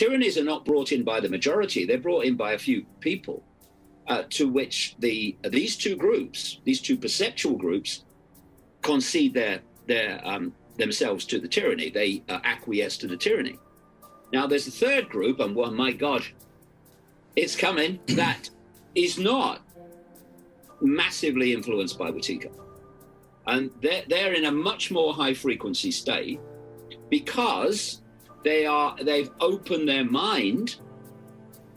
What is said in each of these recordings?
tyrannies are not brought in by the majority, they're brought in by a few people, to which these two groups, these two perceptual groups, concede themselves to the tyranny. They acquiesce to the tyranny. Now there's a third group, and well, my God, it's coming, that is not massively influenced by Icke. And they're in a much more high frequency state because they've opened their mind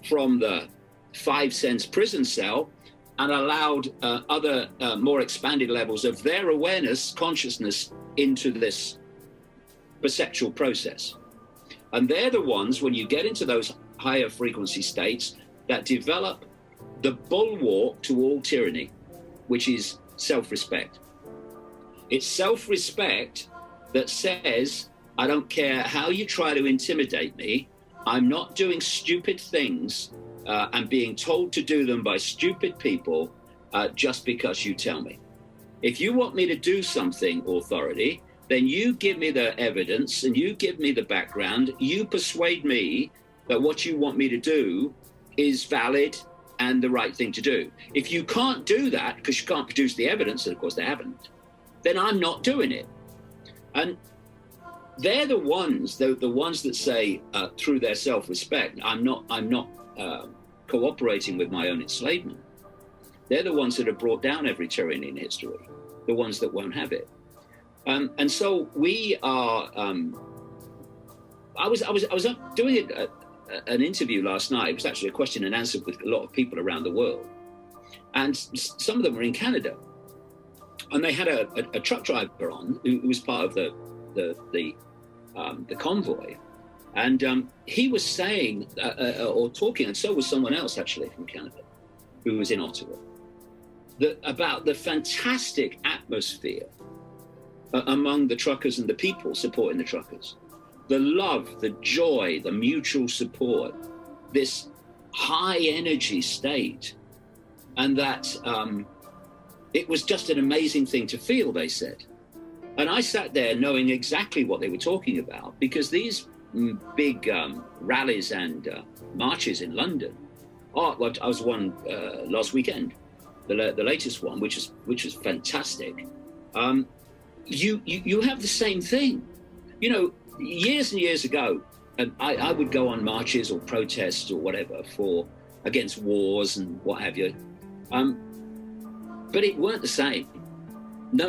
from the 5 sense prison cell and allowed other more expanded levels of their awareness, consciousness into this perceptual process. And they're the ones, when you get into those higher frequency states, that develop the bulwark to all tyranny, which is self-respect. It's self-respect that says, I don't care how you try to intimidate me, I'm not doing stupid things and being told to do them by stupid people just because you tell me. If you want me to do something, authority, then you give me the evidence and you give me the background, you persuade me that what you want me to do is valid and the right thing to do. If you can't do that because you can't produce the evidence, and of course they haven't, then I'm not doing it. And they're the ones that say through their self-respect, I'm not cooperating with my own enslavement. They're the ones that have brought down every tyranny in history, the ones that won't have it. And so we are. I was up doing an interview last night. It was actually a question and answer with a lot of people around the world, and some of them were in Canada, and they had a truck driver on who was part of the convoy, and he was saying or talking, and so was someone else actually from Canada, who was in Ottawa, about the fantastic atmosphere among the truckers and the people supporting the truckers. The love, the joy, the mutual support, this high energy state. And that it was just an amazing thing to feel, they said. And I sat there knowing exactly what they were talking about, because these big rallies and marches in London, I was one last weekend, the latest one, which was fantastic. You have the same thing. You know, years and years ago, I would go on marches or protests or whatever against wars and what have you. But it weren't the same. No,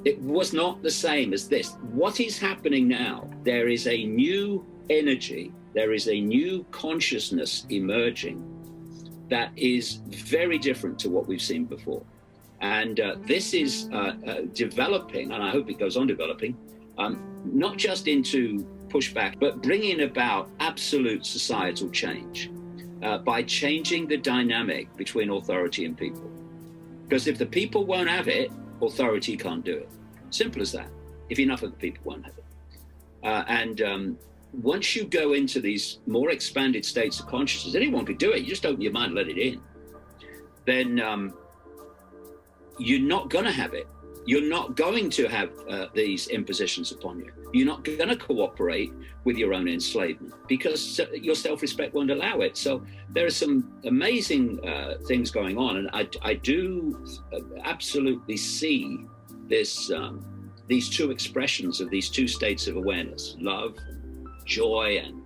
it was not the same as this. What is happening now? There is a new energy. There is a new consciousness emerging that is very different to what we've seen before. And this is developing, and I hope it goes on developing, not just into pushback, but bringing about absolute societal change by changing the dynamic between authority and people. Because if the people won't have it, authority can't do it. Simple as that. If enough of the people won't have it. And once you go into these more expanded states of consciousness, anyone could do it. You just open your mind and let it in. Then you're not going to have it. You're not going to have these impositions upon you. You're not going to cooperate with your own enslavement because your self-respect won't allow it. So there are some amazing things going on. And I do absolutely see this, these two expressions of these two states of awareness, love, joy, and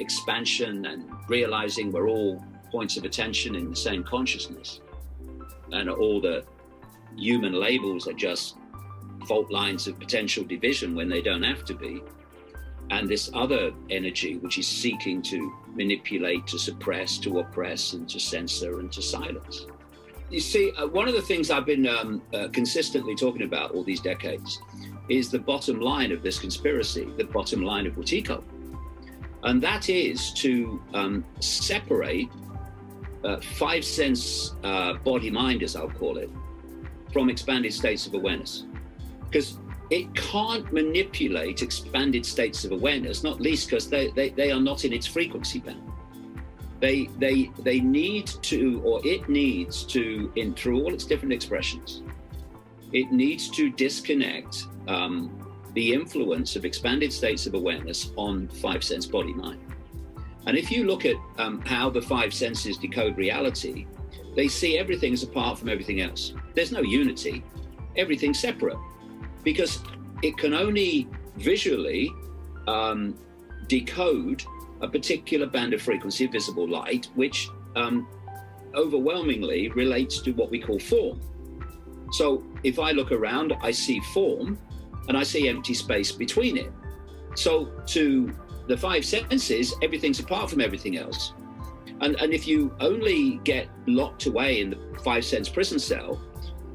expansion, and realizing we're all points of attention in the same consciousness. And all the human labels are just fault lines of potential division when they don't have to be. And this other energy, which is seeking to manipulate, to suppress, to oppress, and to censor, and to silence. You see, one of the things I've been consistently talking about all these decades is the bottom line of this conspiracy, the bottom line of Icke. And that is to separate 5 sense body-mind, as I'll call it, from expanded states of awareness. Because it can't manipulate expanded states of awareness, not least because they are not in its frequency band. They need to, or it needs to, through all its different expressions, it needs to disconnect the influence of expanded states of awareness on 5 sense body-mind. And if you look at how the five senses decode reality, they see everything as apart from everything else. There's no unity. Everything's separate, because it can only visually decode a particular band of frequency of visible light, which overwhelmingly relates to what we call form. So if I look around, I see form and I see empty space between it. So to the five senses, everything's apart from everything else. And if you only get locked away in the five sense prison cell,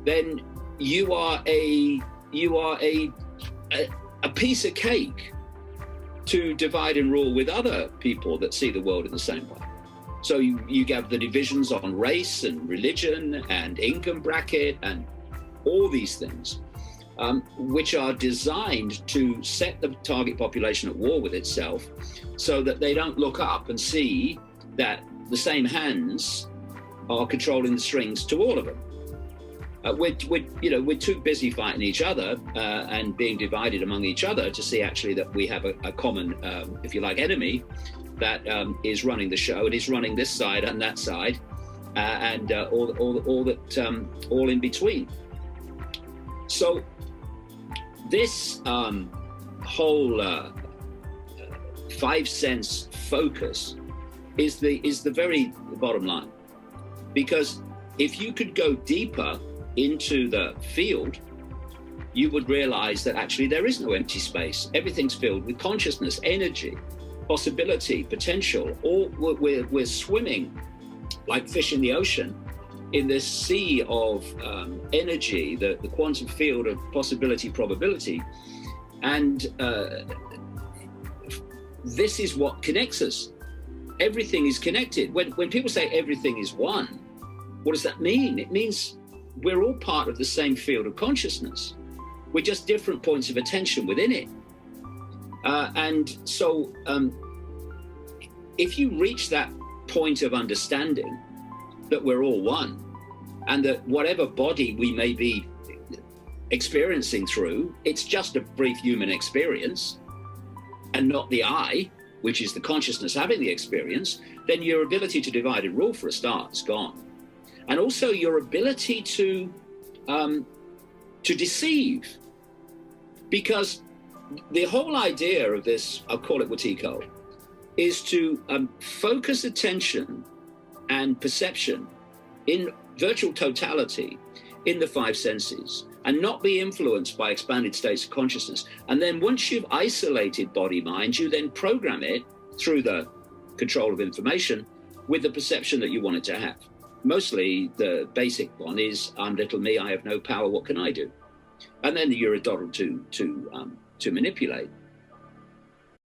then you are a piece of cake to divide and rule with other people that see the world in the same way. So you have the divisions on race and religion and income bracket and all these things, which are designed to set the target population at war with itself, so that they don't look up and see that the same hands are controlling the strings to all of them. We're too busy fighting each other and being divided among each other to see actually that we have a common, if you like, enemy that is running the show and is running this side and that side, and all in between. So this whole five sense focus is the very bottom line, because if you could go deeper into the field, you would realize that actually there is no empty space. Everything's filled with consciousness, energy, possibility, potential. All we're swimming like fish in the ocean in this sea of energy, the quantum field of possibility, probability. And this is what connects us. Everything is connected. When people say everything is one, what does that mean? It means we're all part of the same field of consciousness. We're just different points of attention within it. And so if you reach that point of understanding that we're all one, and that whatever body we may be experiencing through, it's just a brief human experience and not the I, which is the consciousness having the experience, then your ability to divide and rule for a start is gone. And also your ability to deceive, because the whole idea of this, I'll call it Watiko, is to focus attention and perception in virtual totality in the five senses and not be influenced by expanded states of consciousness. And then once you've isolated body mind, you then program it through the control of information with the perception that you want it to have. Mostly the basic one is, I'm little me, I have no power, what can I do? And then you're a doddle to manipulate.